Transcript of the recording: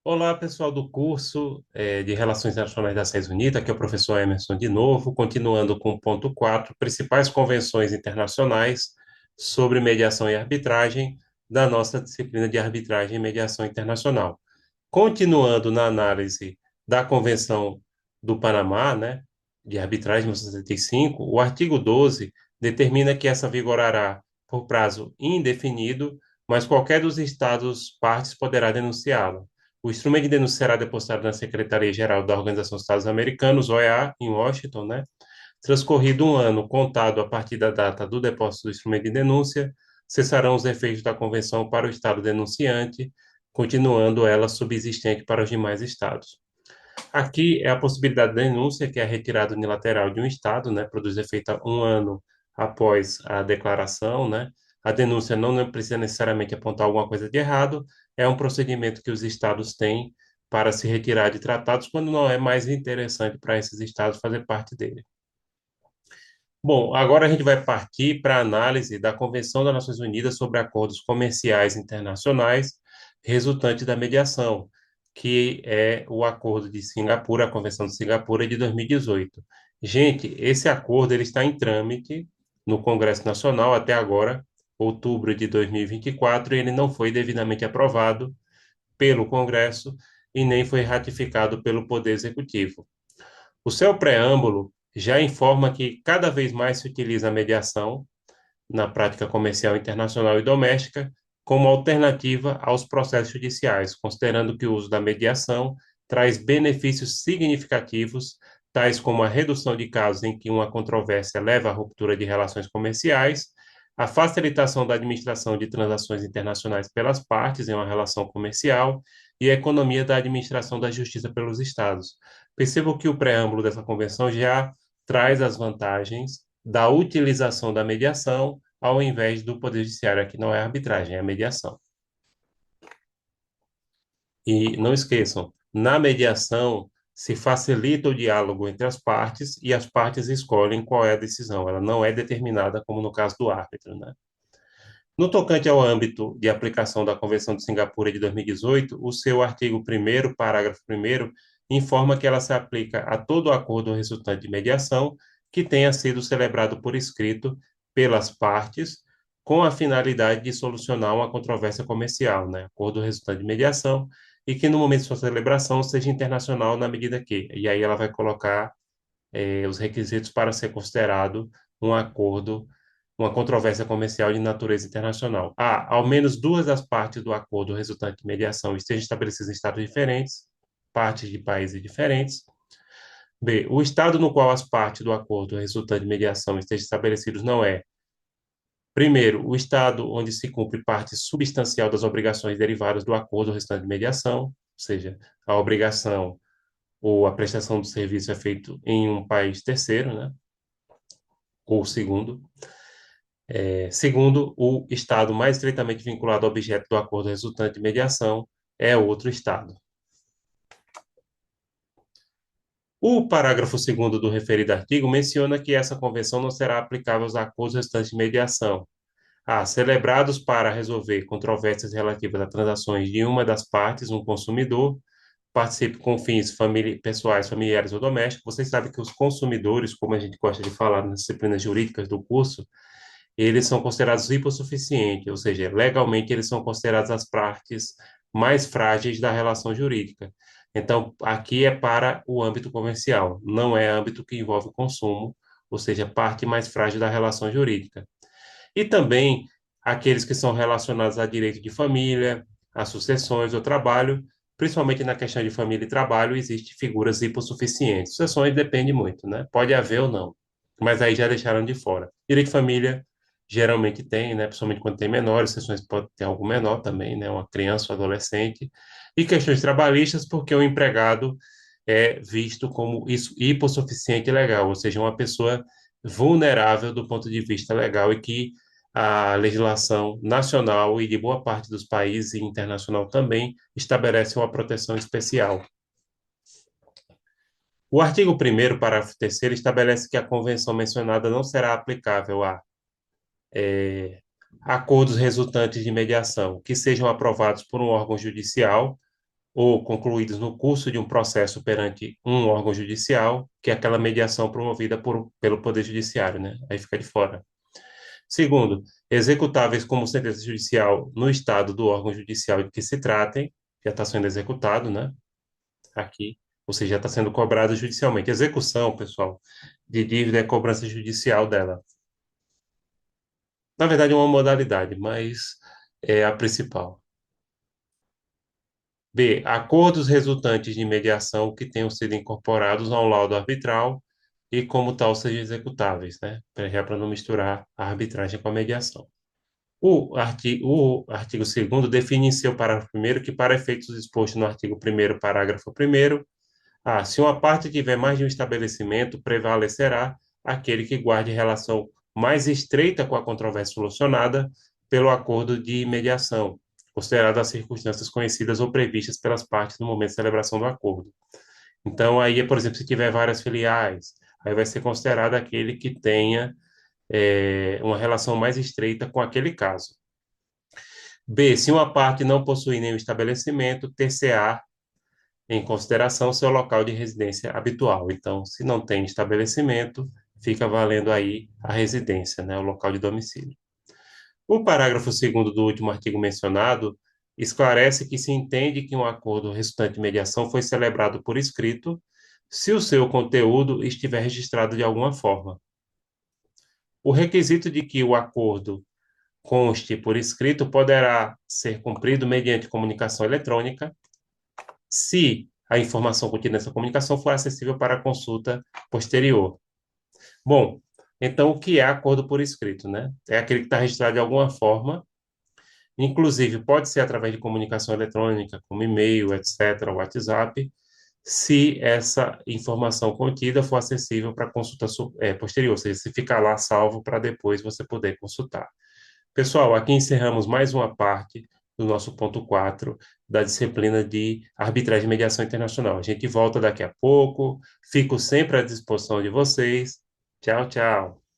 Olá, pessoal do curso de Relações Internacionais das Nações Unidas, aqui é o professor Emerson de novo, continuando com o ponto 4, principais convenções internacionais sobre mediação e arbitragem da nossa disciplina de arbitragem e mediação internacional. Continuando na análise da Convenção do Panamá, né, de arbitragem de 1975, o artigo 12 determina que essa vigorará por prazo indefinido, mas qualquer dos estados partes poderá denunciá-la. O instrumento de denúncia será depositado na Secretaria-Geral da Organização dos Estados Americanos, OEA, em Washington, né? Transcorrido um ano contado a partir da data do depósito do instrumento de denúncia, cessarão os efeitos da convenção para o estado denunciante, continuando ela subsistente para os demais estados. Aqui é a possibilidade da denúncia, que é a retirada unilateral de um estado, né? Produz efeito um ano após a declaração, né? A denúncia não precisa necessariamente apontar alguma coisa de errado, é um procedimento que os estados têm para se retirar de tratados quando não é mais interessante para esses estados fazer parte dele. Bom, agora a gente vai partir para a análise da Convenção das Nações Unidas sobre Acordos Comerciais Internacionais, resultante da mediação, que é o Acordo de Singapura, a Convenção de Singapura de 2018. Gente, esse acordo ele está em trâmite no Congresso Nacional até agora, outubro de 2024, e ele não foi devidamente aprovado pelo Congresso e nem foi ratificado pelo Poder Executivo. O seu preâmbulo já informa que cada vez mais se utiliza a mediação na prática comercial internacional e doméstica como alternativa aos processos judiciais, considerando que o uso da mediação traz benefícios significativos, tais como a redução de casos em que uma controvérsia leva à ruptura de relações comerciais, a facilitação da administração de transações internacionais pelas partes em uma relação comercial e a economia da administração da justiça pelos estados. Percebo que o preâmbulo dessa convenção já traz as vantagens da utilização da mediação ao invés do Poder Judiciário. Aqui não é arbitragem, é a mediação. E não esqueçam, na mediação se facilita o diálogo entre as partes e as partes escolhem qual é a decisão. Ela não é determinada como no caso do árbitro, né? No tocante ao âmbito de aplicação da Convenção de Singapura de 2018, o seu artigo 1º, parágrafo 1º, informa que ela se aplica a todo acordo resultante de mediação que tenha sido celebrado por escrito pelas partes, com a finalidade de solucionar uma controvérsia comercial, né? Acordo resultante de mediação, e que no momento de sua celebração seja internacional na medida que, e aí ela vai colocar os requisitos para ser considerado um acordo, uma controvérsia comercial de natureza internacional. A. Ao menos duas das partes do acordo resultante de mediação estejam estabelecidas em estados diferentes, partes de países diferentes. B. O estado no qual as partes do acordo resultante de mediação estejam estabelecidos não é: primeiro, o estado onde se cumpre parte substancial das obrigações derivadas do acordo resultante de mediação, ou seja, a obrigação ou a prestação do serviço é feito em um país terceiro, né? Ou segundo. Segundo, o Estado mais estreitamente vinculado ao objeto do acordo resultante de mediação é outro Estado. O parágrafo segundo do referido artigo menciona que essa convenção não será aplicável aos acordos resultantes de mediação. A. Celebrados para resolver controvérsias relativas a transações de uma das partes, um consumidor, participe com fins pessoais, familiares ou domésticos. Vocês sabem que os consumidores, como a gente gosta de falar nas disciplinas jurídicas do curso, eles são considerados hipossuficientes, ou seja, legalmente eles são considerados as partes mais frágeis da relação jurídica. Então, aqui é para o âmbito comercial, não é âmbito que envolve consumo, ou seja, parte mais frágil da relação jurídica. E também aqueles que são relacionados a direito de família, a sucessões ou trabalho, principalmente na questão de família e trabalho, existem figuras hipossuficientes. Sucessões depende muito, né? Pode haver ou não, mas aí já deixaram de fora. Direito de família geralmente tem, né? Principalmente quando tem menores, sucessões pode ter algo menor também, né? Uma criança ou adolescente. E questões trabalhistas, porque o empregado é visto como isso hipossuficiente legal, ou seja, uma pessoa vulnerável do ponto de vista legal e que a legislação nacional e de boa parte dos países e internacional também estabelece uma proteção especial. O artigo 1º, parágrafo 3º, estabelece que a convenção mencionada não será aplicável a acordos resultantes de mediação que sejam aprovados por um órgão judicial, ou concluídos no curso de um processo perante um órgão judicial, que é aquela mediação promovida pelo Poder Judiciário, né? Aí fica de fora. Segundo, executáveis como sentença judicial no estado do órgão judicial de que se tratem, já está sendo executado, né? Aqui, ou seja, já está sendo cobrado judicialmente. Execução, pessoal, de dívida é cobrança judicial dela. Na verdade, é uma modalidade, mas é a principal. B. Acordos resultantes de mediação que tenham sido incorporados ao laudo arbitral e, como tal, sejam executáveis, né? Já para não misturar a arbitragem com a mediação. O artigo 2º define em seu parágrafo primeiro que, para efeitos dispostos no artigo 1º, parágrafo primeiro, se uma parte tiver mais de um estabelecimento, prevalecerá aquele que guarde relação mais estreita com a controvérsia solucionada pelo acordo de mediação, consideradas as circunstâncias conhecidas ou previstas pelas partes no momento de celebração do acordo. Então, aí, por exemplo, se tiver várias filiais, aí vai ser considerado aquele que tenha uma relação mais estreita com aquele caso. B, se uma parte não possui nenhum estabelecimento, ter-se-á em consideração seu local de residência habitual. Então, se não tem estabelecimento, fica valendo aí a residência, né, o local de domicílio. O parágrafo 2º do último artigo mencionado esclarece que se entende que um acordo resultante de mediação foi celebrado por escrito, se o seu conteúdo estiver registrado de alguma forma. O requisito de que o acordo conste por escrito poderá ser cumprido mediante comunicação eletrônica, se a informação contida nessa comunicação for acessível para consulta posterior. Bom, então o que é acordo por escrito, né? É aquele que está registrado de alguma forma, inclusive pode ser através de comunicação eletrônica, como e-mail, etc., WhatsApp, se essa informação contida for acessível para consulta posterior, ou seja, se ficar lá salvo para depois você poder consultar. Pessoal, aqui encerramos mais uma parte do nosso ponto 4 da disciplina de arbitragem e mediação internacional. A gente volta daqui a pouco. Fico sempre à disposição de vocês. Tchau, tchau.